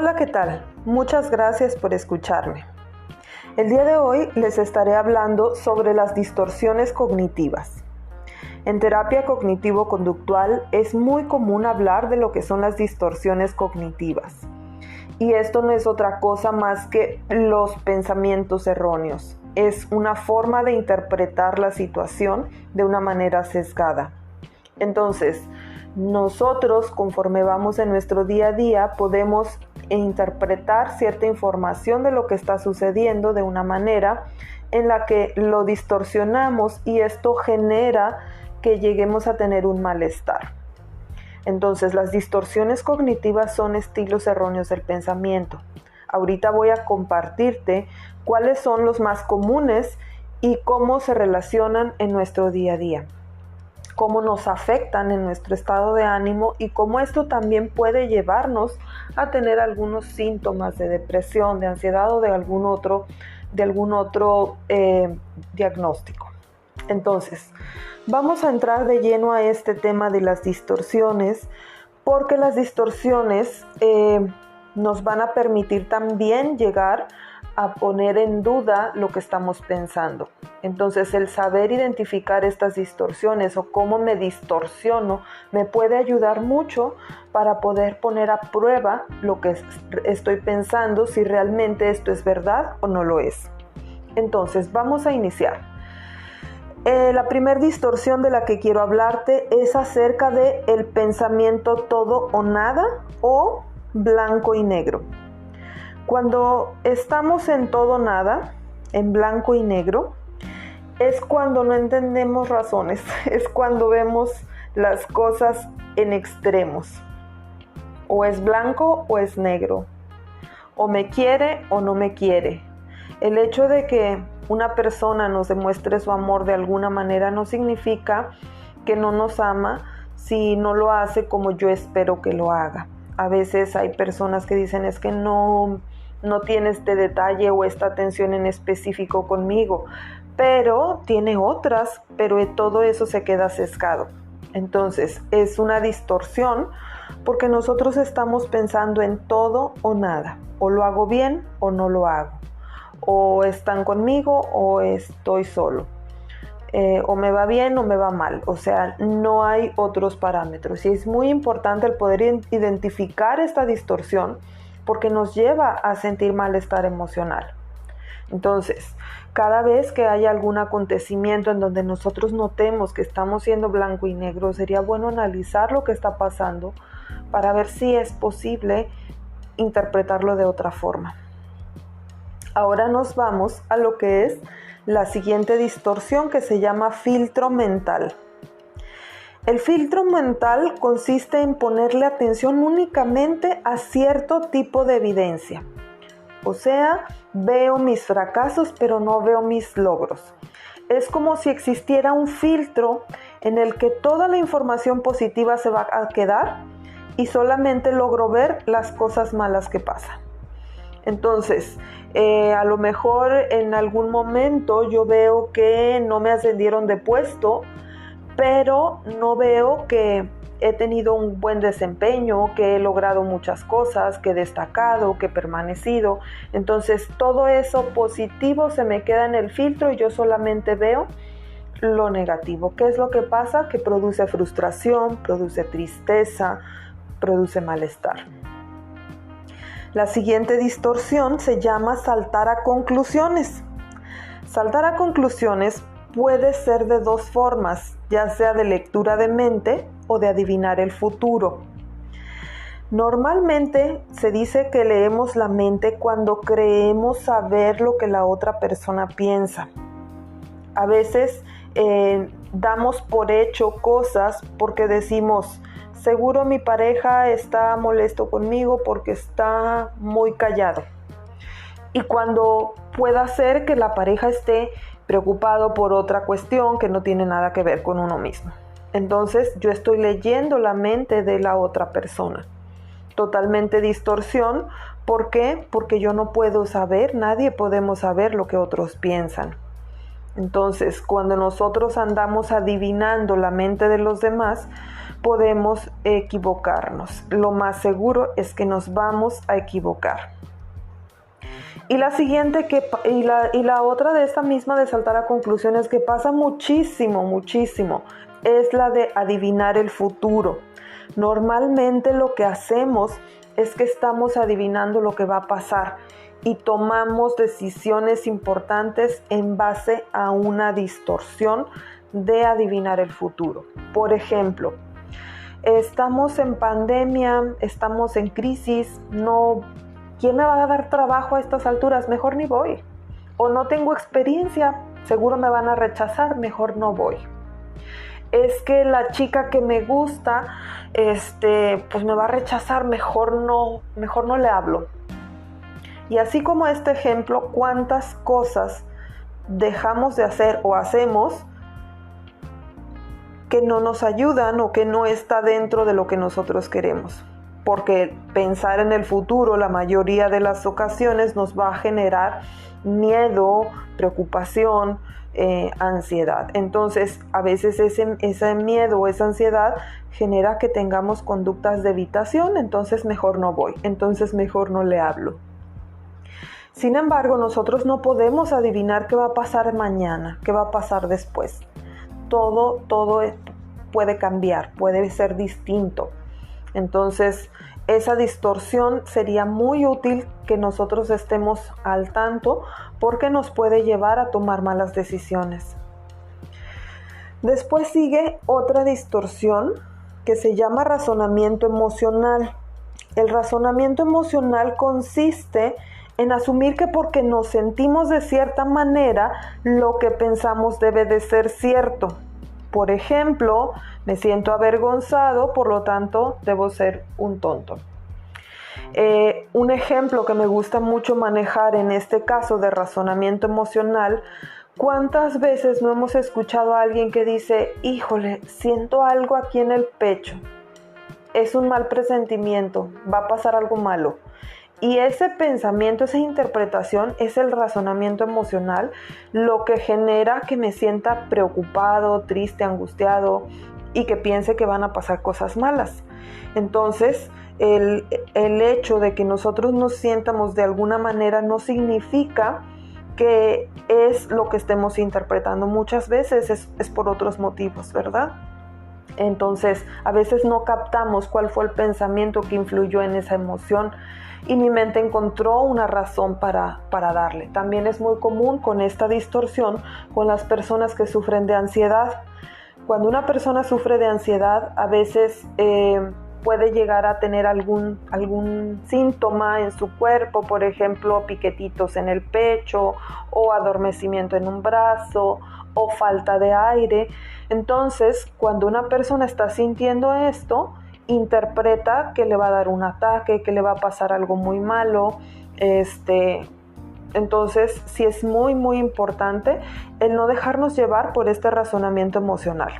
Hola, ¿qué tal? Muchas gracias por escucharme. El día de hoy les estaré hablando sobre las distorsiones cognitivas. En terapia cognitivo-conductual es muy común hablar de lo que son las distorsiones cognitivas. Y esto no es otra cosa más que los pensamientos erróneos. Es una forma de interpretar la situación de una manera sesgada. Entonces, nosotros, conforme vamos en nuestro día a día, podemos interpretar cierta información de lo que está sucediendo de una manera en la que lo distorsionamos y esto genera que lleguemos a tener un malestar. Entonces, las distorsiones cognitivas son estilos erróneos del pensamiento. Ahorita voy a compartirte cuáles son los más comunes y cómo se relacionan en nuestro día a día, cómo nos afectan en nuestro estado de ánimo y cómo esto también puede llevarnos a tener algunos síntomas de depresión, de ansiedad o de algún otro diagnóstico. Entonces, vamos a entrar de lleno a este tema de las distorsiones, porque las distorsiones nos van a permitir también llegar a poner en duda lo que estamos pensando. Entonces, el saber identificar estas distorsiones o cómo me distorsiono me puede ayudar mucho para poder poner a prueba lo que estoy pensando, si realmente esto es verdad o no lo es. Entonces, vamos a iniciar. La primera distorsión de la que quiero hablarte es acerca de el pensamiento todo o nada o blanco y negro. Cuando estamos en todo o nada, en blanco y negro, es cuando no entendemos razones, es cuando vemos las cosas en extremos. O es blanco o es negro, o me quiere o no me quiere. El hecho de que una persona nos demuestre su amor de alguna manera no significa que no nos ama si no lo hace como yo espero que lo haga. A veces hay personas que dicen es que no tiene este detalle o esta atención en específico conmigo, pero tiene otras, pero todo eso se queda sesgado. Entonces, es una distorsión porque nosotros estamos pensando en todo o nada, o lo hago bien o no lo hago, o están conmigo o estoy solo, o me va bien o me va mal, o sea, no hay otros parámetros. Y es muy importante el poder identificar esta distorsión porque nos lleva a sentir malestar emocional. Entonces, cada vez que haya algún acontecimiento en donde nosotros notemos que estamos siendo blanco y negro, sería bueno analizar lo que está pasando para ver si es posible interpretarlo de otra forma. Ahora nos vamos a lo que es la siguiente distorsión, que se llama filtro mental. El filtro mental consiste en ponerle atención únicamente a cierto tipo de evidencia. O sea, veo mis fracasos, pero no veo mis logros. Es como si existiera un filtro en el que toda la información positiva se va a quedar y solamente logro ver las cosas malas que pasan. Entonces, a lo mejor en algún momento yo veo que no me ascendieron de puesto, pero no veo que he tenido un buen desempeño, que he logrado muchas cosas, que he destacado, que he permanecido. Entonces, todo eso positivo se me queda en el filtro y yo solamente veo lo negativo. ¿Qué es lo que pasa? Que produce frustración, produce tristeza, produce malestar. La siguiente distorsión se llama saltar a conclusiones. Saltar a conclusiones puede ser de dos formas, ya sea de lectura de mente o de adivinar el futuro. Normalmente se dice que leemos la mente cuando creemos saber lo que la otra persona piensa. A veces damos por hecho cosas porque decimos, seguro mi pareja está molesto conmigo porque está muy callado. Y cuando pueda ser que la pareja esté preocupado por otra cuestión que no tiene nada que ver con uno mismo. Entonces yo estoy leyendo la mente de la otra persona. Totalmente distorsión. ¿Por qué? Porque yo no puedo saber, nadie podemos saber lo que otros piensan. Entonces, cuando nosotros andamos adivinando la mente de los demás, podemos equivocarnos. Lo más seguro es que nos vamos a equivocar. Y la siguiente y la otra de esta misma de saltar a conclusiones que pasa muchísimo, es la de adivinar el futuro. Normalmente lo que hacemos es que estamos adivinando lo que va a pasar y tomamos decisiones importantes en base a una distorsión de adivinar el futuro. Por ejemplo, estamos en pandemia, estamos en crisis, ¿quién me va a dar trabajo a estas alturas? Mejor ni voy. O no tengo experiencia, seguro me van a rechazar, mejor no voy. Es que la chica que me gusta, pues me va a rechazar, mejor no le hablo. Y así como este ejemplo, ¿cuántas cosas dejamos de hacer o hacemos que no nos ayudan o que no está dentro de lo que nosotros queremos? Porque pensar en el futuro la mayoría de las ocasiones nos va a generar miedo, preocupación, ansiedad. Entonces, a veces ese miedo o esa ansiedad genera que tengamos conductas de evitación, entonces mejor no voy, entonces mejor no le hablo. Sin embargo, nosotros no podemos adivinar qué va a pasar mañana, qué va a pasar después. Todo puede cambiar, puede ser distinto. Entonces, esa distorsión sería muy útil que nosotros estemos al tanto porque nos puede llevar a tomar malas decisiones. Después sigue otra distorsión que se llama razonamiento emocional. El razonamiento emocional consiste en asumir que porque nos sentimos de cierta manera, lo que pensamos debe de ser cierto. Por ejemplo, me siento avergonzado, por lo tanto, debo ser un tonto. Un ejemplo que me gusta mucho manejar en este caso de razonamiento emocional, ¿cuántas veces no hemos escuchado a alguien que dice, híjole, siento algo aquí en el pecho? Es un mal presentimiento, va a pasar algo malo. Y ese pensamiento, esa interpretación es el razonamiento emocional, lo que genera que me sienta preocupado, triste, angustiado y que piense que van a pasar cosas malas. Entonces, el hecho de que nosotros nos sientamos de alguna manera no significa que es lo que estemos interpretando. Muchas veces es por otros motivos, ¿verdad? Entonces, a veces no captamos cuál fue el pensamiento que influyó en esa emoción y mi mente encontró una razón para darle. También es muy común con esta distorsión con las personas que sufren de ansiedad. Cuando una persona sufre de ansiedad, a veces puede llegar a tener algún síntoma en su cuerpo, por ejemplo, piquetitos en el pecho o adormecimiento en un brazo o falta de aire. Entonces, cuando una persona está sintiendo esto, interpreta que le va a dar un ataque, que le va a pasar algo muy malo. Entonces, sí es muy, muy importante el no dejarnos llevar por este razonamiento emocional.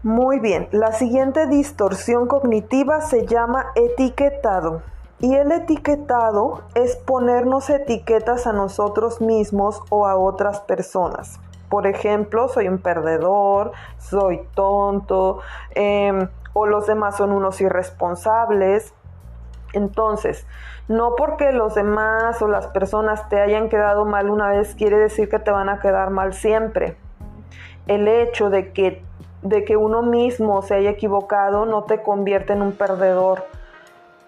Muy bien, la siguiente distorsión cognitiva se llama etiquetado. Y el etiquetado es ponernos etiquetas a nosotros mismos o a otras personas. Por ejemplo, soy un perdedor, soy tonto, o los demás son unos irresponsables. Entonces, no porque los demás o las personas te hayan quedado mal una vez quiere decir que te van a quedar mal siempre. El hecho de que uno mismo se haya equivocado no te convierte en un perdedor.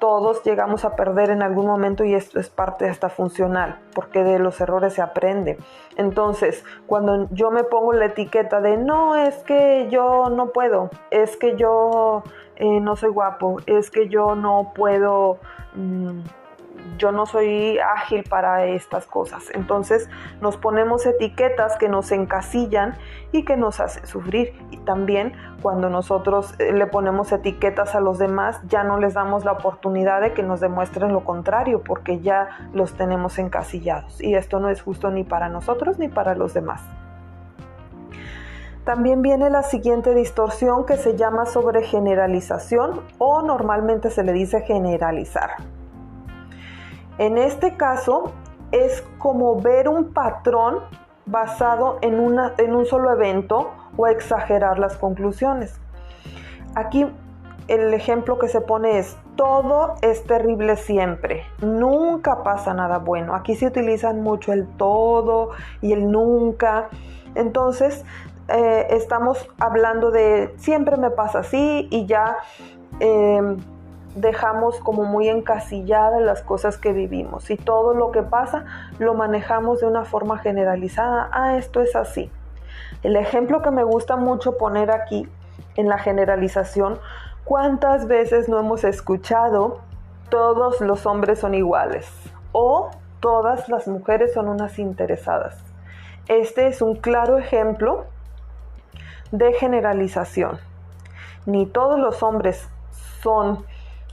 Todos llegamos a perder en algún momento y esto es parte hasta funcional, porque de los errores se aprende. Entonces, cuando yo me pongo la etiqueta de no, es que yo no puedo, es que yo no soy guapo, es que yo no puedo, yo no soy ágil para estas cosas. Entonces nos ponemos etiquetas que nos encasillan y que nos hacen sufrir. Y también cuando nosotros le ponemos etiquetas a los demás, ya no les damos la oportunidad de que nos demuestren lo contrario, porque ya los tenemos encasillados. Y esto no es justo ni para nosotros ni para los demás. También viene la siguiente distorsión que se llama sobregeneralización o normalmente se le dice generalizar. En este caso es como ver un patrón basado en un solo evento o exagerar las conclusiones. Aquí el ejemplo que se pone es: todo es terrible siempre, nunca pasa nada bueno. Aquí se utilizan mucho el todo y el nunca. Entonces estamos hablando de siempre me pasa así, y ya dejamos como muy encasilladas las cosas que vivimos, y todo lo que pasa lo manejamos de una forma generalizada. Esto es así. El ejemplo que me gusta mucho poner aquí en la generalización: ¿cuántas veces no hemos escuchado todos los hombres son iguales? O todas las mujeres son unas interesadas. Este es un claro ejemplo de generalización. Ni todos los hombres son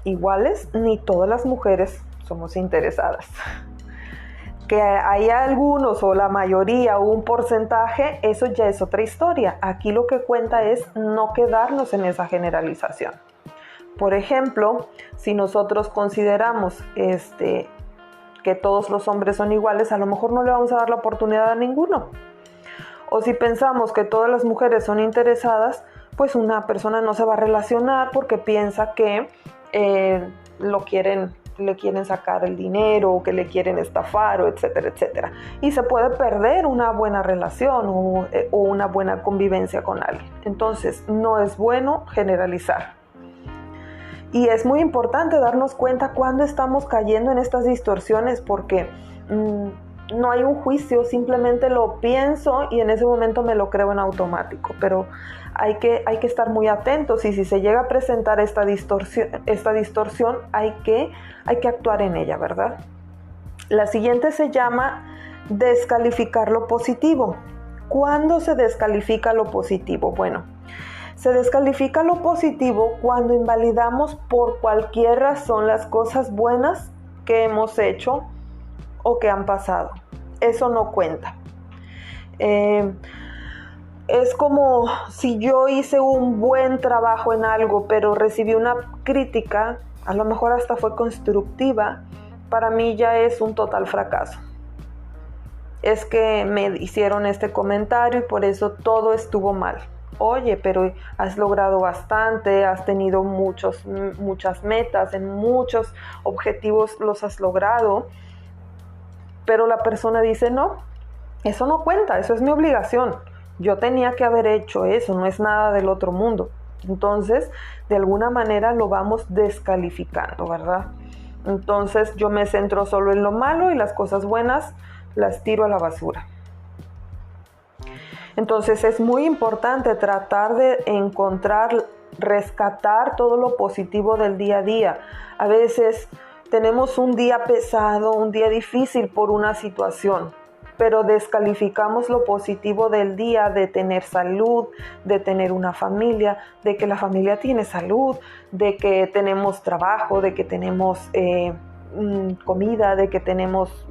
iguales, ni todas las mujeres somos interesadas. Que hay algunos o la mayoría o un porcentaje, eso ya es otra historia. Aquí lo que cuenta es no quedarnos en esa generalización. Por ejemplo, si nosotros consideramos que todos los hombres son iguales, a lo mejor no le vamos a dar la oportunidad a ninguno. O si pensamos que todas las mujeres son interesadas, pues una persona no se va a relacionar porque piensa que le quieren sacar el dinero, o que le quieren estafar, o etcétera, etcétera. Y se puede perder una buena relación o una buena convivencia con alguien. Entonces, no es bueno generalizar. Y es muy importante darnos cuenta cuando estamos cayendo en estas distorsiones, porque no hay un juicio, simplemente lo pienso y en ese momento me lo creo en automático. Pero hay que estar muy atentos, y si se llega a presentar esta distorsión hay que actuar en ella, ¿verdad? La siguiente se llama descalificar lo positivo. ¿Cuándo se descalifica lo positivo? Bueno, se descalifica lo positivo cuando invalidamos por cualquier razón las cosas buenas que hemos hecho o que han pasado. Eso no cuenta. Es como si yo hice un buen trabajo en algo, pero recibí una crítica, a lo mejor hasta fue constructiva, para mí ya es un total fracaso. Es que me hicieron este comentario y por eso todo estuvo mal. Oye, pero has logrado bastante, has tenido muchas metas, en muchos objetivos los has logrado, pero la persona dice: no, eso no cuenta, eso es mi obligación. Yo tenía que haber hecho eso, no es nada del otro mundo. Entonces, de alguna manera lo vamos descalificando, ¿verdad? Entonces, yo me centro solo en lo malo y las cosas buenas las tiro a la basura. Entonces, es muy importante tratar de rescatar todo lo positivo del día a día. A veces tenemos un día pesado, un día difícil por una situación, pero descalificamos lo positivo del día, de tener salud, de tener una familia, de que la familia tiene salud, de que tenemos trabajo, de que tenemos comida, de que tenemos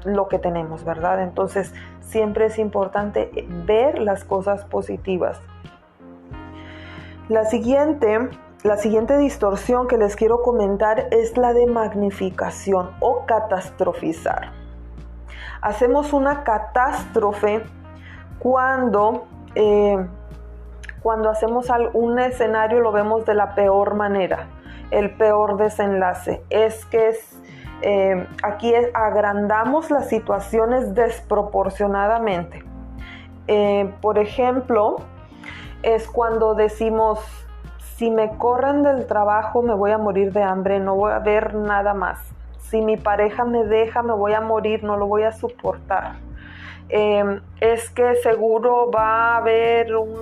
lo que tenemos, ¿verdad? Entonces, siempre es importante ver las cosas positivas. La siguiente distorsión que les quiero comentar es la de magnificación o catastrofizar. Hacemos una catástrofe cuando hacemos un escenario, lo vemos de la peor manera, el peor desenlace. Aquí agrandamos las situaciones desproporcionadamente. Por ejemplo, es cuando decimos: si me corren del trabajo me voy a morir de hambre, no voy a ver nada más. Si mi pareja me deja, me voy a morir, no lo voy a soportar. Es que seguro va a haber un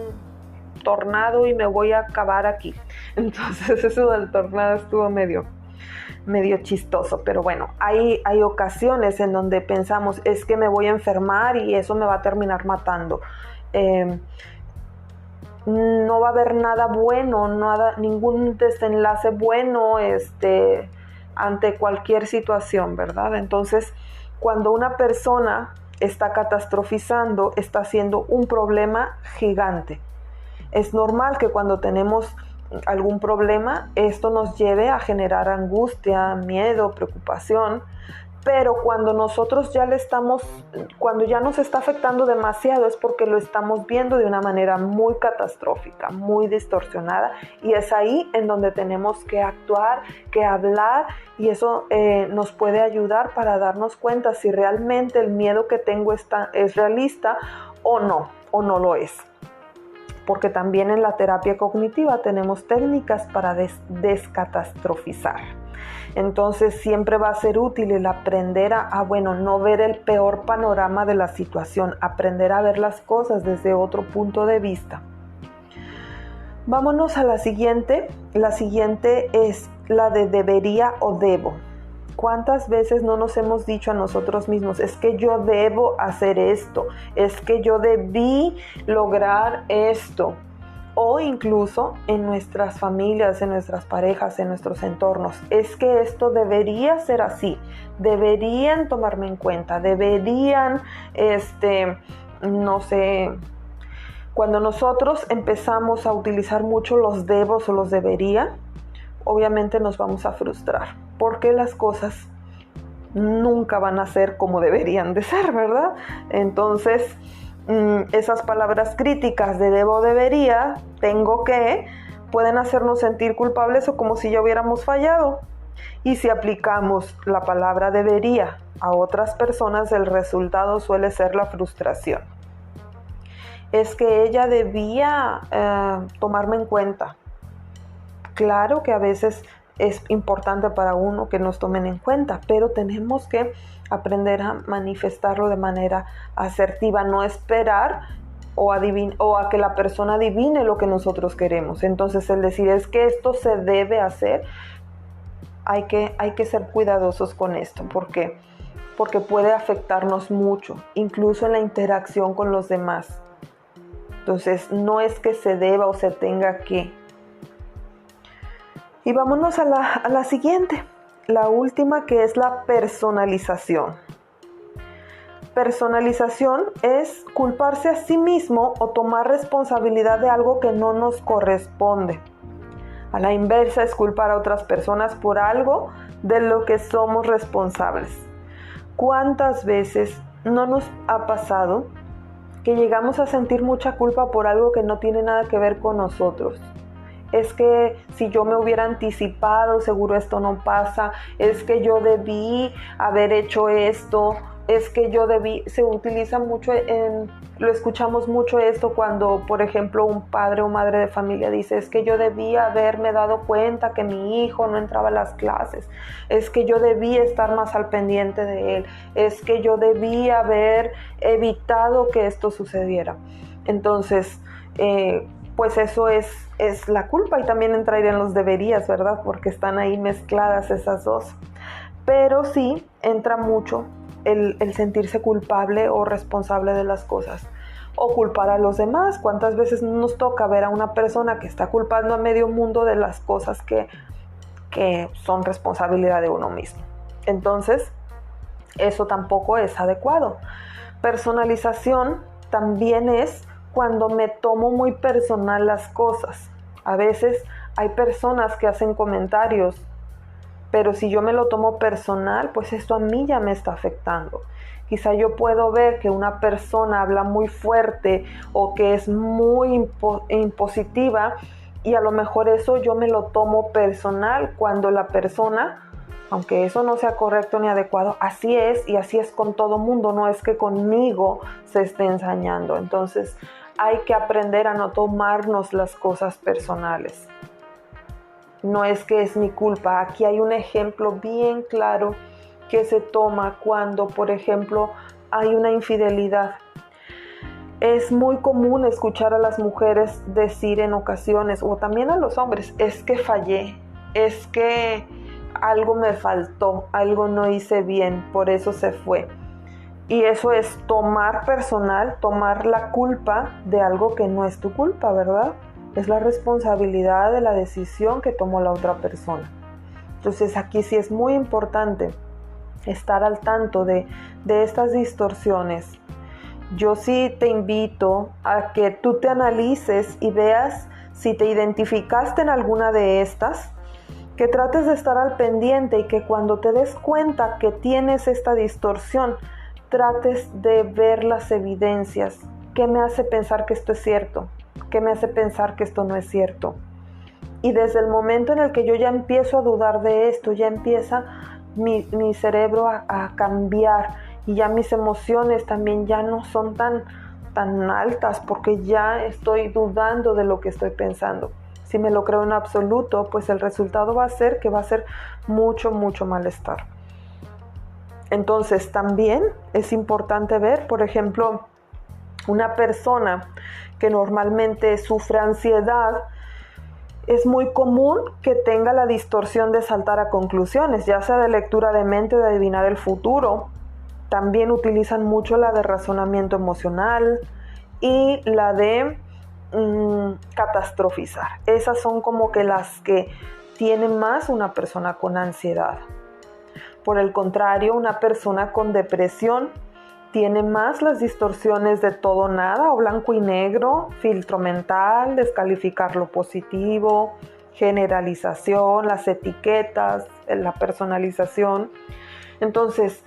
tornado y me voy a acabar aquí. Entonces, eso del tornado estuvo medio chistoso, pero bueno, hay ocasiones en donde pensamos: es que me voy a enfermar y eso me va a terminar matando. No va a haber nada bueno, ningún desenlace bueno ante cualquier situación, ¿verdad? Entonces, cuando una persona está catastrofizando, está haciendo un problema gigante. Es normal que cuando tenemos algún problema, esto nos lleve a generar angustia, miedo, preocupación, Pero cuando nosotros cuando ya nos está afectando demasiado es porque lo estamos viendo de una manera muy catastrófica, muy distorsionada, y es ahí en donde tenemos que actuar, que hablar, y eso nos puede ayudar para darnos cuenta si realmente el miedo que tengo es realista o no lo es. Porque también en la terapia cognitiva tenemos técnicas para descatastrofizar. Entonces siempre va a ser útil el aprender no ver el peor panorama de la situación, aprender a ver las cosas desde otro punto de vista. Vámonos a la siguiente. La siguiente es la de debería o debo. ¿Cuántas veces no nos hemos dicho a nosotros mismos, es que yo debo hacer esto, es que yo debí lograr esto? O incluso en nuestras familias, en nuestras parejas, en nuestros entornos, es que esto debería ser así, deberían tomarme en cuenta, deberían, no sé. Cuando nosotros empezamos a utilizar mucho los debos o los debería, obviamente nos vamos a frustrar, porque las cosas nunca van a ser como deberían de ser, ¿verdad? Entonces, esas palabras críticas de debo, debería, tengo que, pueden hacernos sentir culpables o como si ya hubiéramos fallado. Y si aplicamos la palabra debería a otras personas, el resultado suele ser la frustración. Es que ella debía tomarme en cuenta. Claro que a veces es importante para uno que nos tomen en cuenta, pero tenemos que aprender a manifestarlo de manera asertiva, no esperar o a que la persona adivine lo que nosotros queremos. Entonces el decir es que esto se debe hacer, hay que ser cuidadosos con esto. ¿Por qué? Porque puede afectarnos mucho, incluso en la interacción con los demás. Entonces no es que se deba o se tenga que. Y vámonos a la siguiente, la última, que es la personalización. Personalización es culparse a sí mismo o tomar responsabilidad de algo que no nos corresponde. A la inversa es culpar a otras personas por algo de lo que somos responsables. ¿Cuántas veces no nos ha pasado que llegamos a sentir mucha culpa por algo que no tiene nada que ver con nosotros? Es que si yo me hubiera anticipado, seguro esto no pasa. Es que yo debí haber hecho esto. Es que yo debí. Se utiliza mucho, lo escuchamos mucho esto cuando, por ejemplo, un padre o madre de familia dice, es que yo debí haberme dado cuenta que mi hijo no entraba a las clases. Es que yo debí estar más al pendiente de él. Es que yo debí haber evitado que esto sucediera. Entonces, pues eso es la culpa, y también entrarían los deberías, ¿verdad? Porque están ahí mezcladas esas dos. Pero sí entra mucho el sentirse culpable o responsable de las cosas, o culpar a los demás. ¿Cuántas veces nos toca ver a una persona que está culpando a medio mundo de las cosas que son responsabilidad de uno mismo? Entonces, eso tampoco es adecuado. Personalización también es cuando me tomo muy personal las cosas. A veces hay personas que hacen comentarios, pero si yo me lo tomo personal, pues esto a mí ya me está afectando. Quizá yo puedo ver que una persona habla muy fuerte o que es muy impositiva, y a lo mejor eso yo me lo tomo personal cuando la persona, aunque eso no sea correcto ni adecuado, así es, y así es con todo mundo, no es que conmigo se esté ensañando. Entonces hay que aprender a no tomarnos las cosas personales. No es que es mi culpa. Aquí hay un ejemplo bien claro que se toma cuando, por ejemplo, hay una infidelidad. Es muy común escuchar a las mujeres decir en ocasiones, o también a los hombres, es que fallé, es que algo me faltó, algo no hice bien, por eso se fue. Y eso es tomar personal, tomar la culpa de algo que no es tu culpa, ¿verdad? Es la responsabilidad de la decisión que tomó la otra persona. Entonces aquí sí es muy importante estar al tanto de estas distorsiones. Yo sí te invito a que tú te analices y veas si te identificaste en alguna de estas, que trates de estar al pendiente y que cuando te des cuenta que tienes esta distorsión, trates de ver las evidencias. ¿Qué me hace pensar que esto es cierto? ¿Qué me hace pensar que esto no es cierto? Y desde el momento en el que yo ya empiezo a dudar de esto, ya empieza mi cerebro a cambiar y ya mis emociones también ya no son tan altas porque ya estoy dudando de lo que estoy pensando. Si me lo creo en absoluto, pues el resultado va a ser que va a ser mucho malestar. Entonces también es importante ver, por ejemplo, una persona que normalmente sufre ansiedad, es muy común que tenga la distorsión de saltar a conclusiones, ya sea de lectura de mente o de adivinar el futuro. También utilizan mucho la de razonamiento emocional y la de catastrofizar. Esas son como que las que tiene más una persona con ansiedad. Por el contrario, una persona con depresión tiene más las distorsiones de todo nada o blanco y negro, filtro mental, descalificar lo positivo, generalización, las etiquetas, la personalización. Entonces,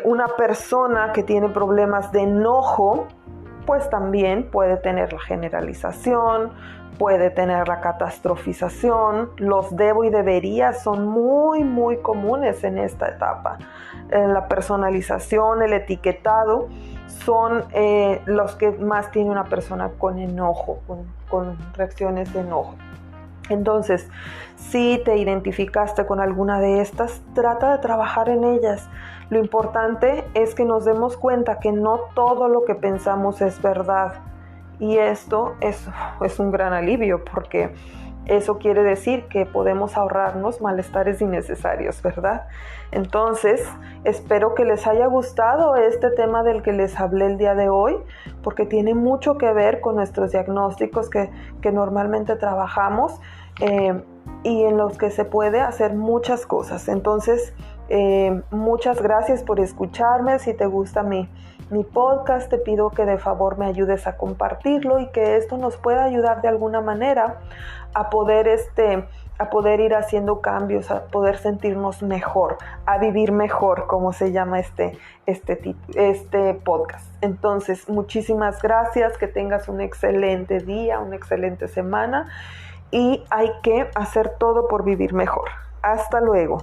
una persona que tiene problemas de enojo, pues también puede tener la generalización, puede tener la catastrofización. Los debo y debería son muy comunes en esta etapa. La personalización, el etiquetado son los que más tiene una persona con enojo, con reacciones de enojo. Entonces, si te identificaste con alguna de estas, trata de trabajar en ellas. Lo importante es que nos demos cuenta que no todo lo que pensamos es verdad. Y esto es un gran alivio porque eso quiere decir que podemos ahorrarnos malestares innecesarios, ¿verdad? Entonces, espero que les haya gustado este tema del que les hablé el día de hoy, porque tiene mucho que ver con nuestros diagnósticos que normalmente trabajamos y en los que se puede hacer muchas cosas. Entonces, muchas gracias por escucharme. Si te gusta mi podcast, te pido que de favor me ayudes a compartirlo y que esto nos pueda ayudar de alguna manera a poder ir haciendo cambios, a poder sentirnos mejor, a vivir mejor, como se llama este podcast. Entonces, muchísimas gracias, que tengas un excelente día, una excelente semana y hay que hacer todo por vivir mejor. Hasta luego.